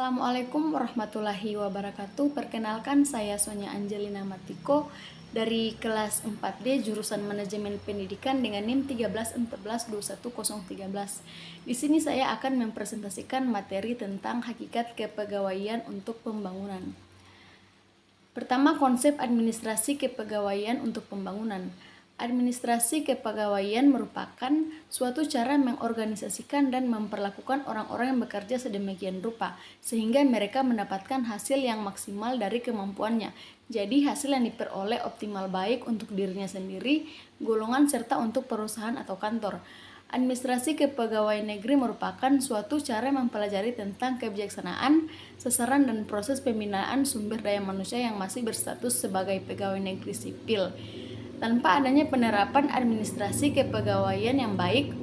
Assalamualaikum warahmatullahi wabarakatuh. Perkenalkan, saya Sonia Angelina Matiko dari kelas 4D jurusan Manajemen Pendidikan dengan NIM 1314210013. Di sini saya akan mempresentasikan materi tentang hakikat kepegawaian untuk pembangunan. Pertama, konsep administrasi kepegawaian untuk pembangunan. Administrasi kepegawaian merupakan suatu cara mengorganisasikan dan memperlakukan orang-orang yang bekerja sedemikian rupa, sehingga mereka mendapatkan hasil yang maksimal dari kemampuannya. Jadi hasil yang diperoleh optimal baik untuk dirinya sendiri, golongan, serta untuk perusahaan atau kantor. Administrasi kepegawaian negeri merupakan suatu cara mempelajari tentang kebijaksanaan, sasaran, dan proses pembinaan sumber daya manusia yang masih berstatus sebagai pegawai negeri sipil. Tanpa adanya penerapan administrasi kepegawaian yang baik,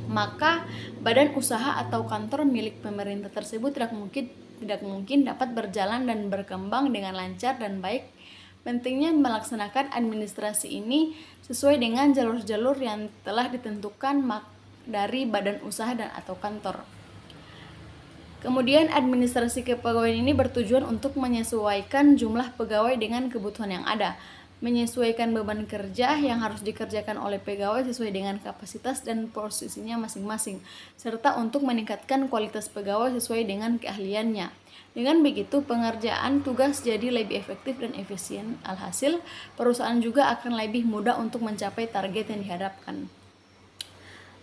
maka badan usaha atau kantor milik pemerintah tersebut tidak mungkin dapat berjalan dan berkembang dengan lancar dan baik. Pentingnya melaksanakan administrasi ini sesuai dengan jalur-jalur yang telah ditentukan dari badan usaha dan atau kantor. Kemudian administrasi kepegawaian ini bertujuan untuk menyesuaikan jumlah pegawai dengan kebutuhan yang ada, menyesuaikan beban kerja yang harus dikerjakan oleh pegawai sesuai dengan kapasitas dan posisinya masing-masing, serta untuk meningkatkan kualitas pegawai sesuai dengan keahliannya. Dengan begitu, pengerjaan tugas jadi lebih efektif dan efisien. Alhasil, perusahaan juga akan lebih mudah untuk mencapai target yang dihadapkan.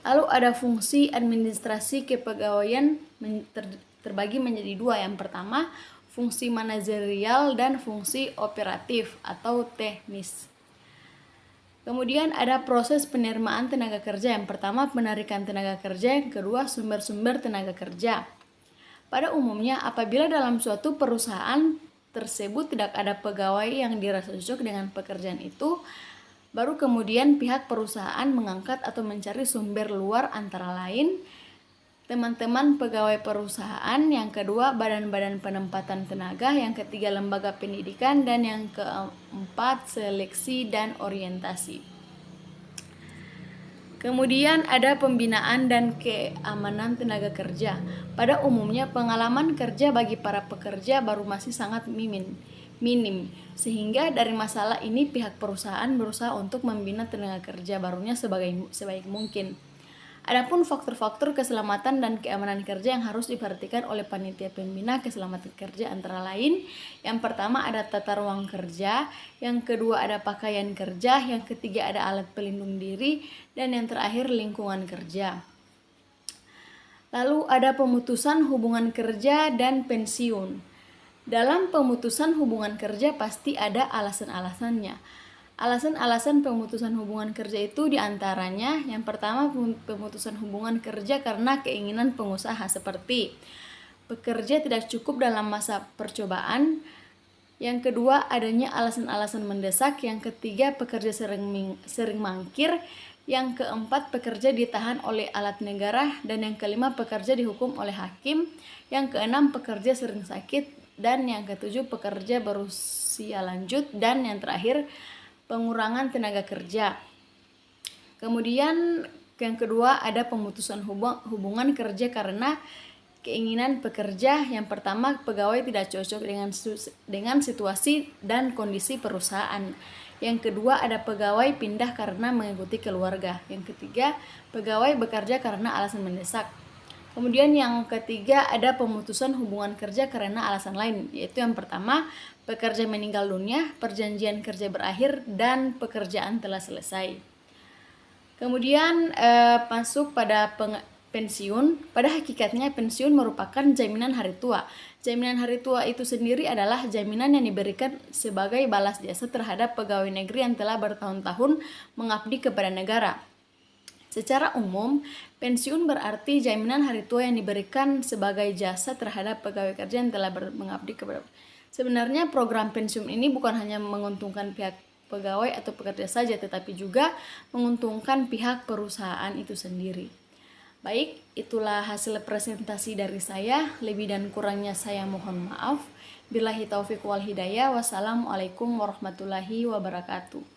Lalu ada fungsi administrasi kepegawaian terbagi menjadi dua. Yang pertama, fungsi manajerial dan fungsi operatif atau teknis. Kemudian ada proses penerimaan tenaga kerja. Yang pertama, penarikan tenaga kerja. Yang kedua, sumber-sumber tenaga kerja. Pada umumnya, apabila dalam suatu perusahaan tersebut tidak ada pegawai yang dirasa cocok dengan pekerjaan itu, baru kemudian pihak perusahaan mengangkat atau mencari sumber luar, antara lain teman-teman pegawai perusahaan, yang kedua badan-badan penempatan tenaga, yang ketiga lembaga pendidikan, dan yang keempat seleksi dan orientasi. Kemudian ada pembinaan dan keamanan tenaga kerja. Pada umumnya pengalaman kerja bagi para pekerja baru masih sangat minim, sehingga dari masalah ini pihak perusahaan berusaha untuk membina tenaga kerja barunya sebaik mungkin. Adapun faktor-faktor keselamatan dan keamanan kerja yang harus diperhatikan oleh panitia pembina keselamatan kerja antara lain, yang pertama ada tata ruang kerja, yang kedua ada pakaian kerja, yang ketiga ada alat pelindung diri, dan yang terakhir lingkungan kerja. Lalu ada pemutusan hubungan kerja dan pensiun. Dalam pemutusan hubungan kerja pasti ada alasan-alasannya. Alasan-alasan pemutusan hubungan kerja itu diantaranya, yang pertama pemutusan hubungan kerja karena keinginan pengusaha, seperti pekerja tidak cukup dalam masa percobaan. Yang kedua, adanya alasan-alasan mendesak. Yang ketiga, pekerja sering mangkir. Yang keempat, pekerja ditahan oleh alat negara. Dan yang kelima, pekerja dihukum oleh hakim. Yang keenam, pekerja sering sakit. Dan yang ketujuh, pekerja berusia lanjut. Dan yang terakhir, pengurangan tenaga kerja. Kemudian yang kedua ada pemutusan hubungan kerja karena keinginan pekerja. Yang pertama, pegawai tidak cocok dengan situasi dan kondisi perusahaan. Yang kedua ada pegawai pindah karena mengikuti keluarga. Yang ketiga, pegawai bekerja karena alasan mendesak. Kemudian yang ketiga ada pemutusan hubungan kerja karena alasan lain, yaitu yang pertama, pekerja meninggal dunia, perjanjian kerja berakhir, dan pekerjaan telah selesai. Kemudian masuk pada pensiun. Pada hakikatnya pensiun merupakan jaminan hari tua. Jaminan hari tua itu sendiri adalah jaminan yang diberikan sebagai balas jasa terhadap pegawai negeri yang telah bertahun-tahun mengabdi kepada negara. Secara umum, pensiun berarti jaminan hari tua yang diberikan sebagai jasa terhadap pegawai kerja yang telah mengabdi kepada. Sebenarnya program pensiun ini bukan hanya menguntungkan pihak pegawai atau pekerja saja, tetapi juga menguntungkan pihak perusahaan itu sendiri. Baik, itulah hasil presentasi dari saya. Lebih dan kurangnya saya mohon maaf. Billahi taufiq wal hidayah. Wassalamualaikum warahmatullahi wabarakatuh.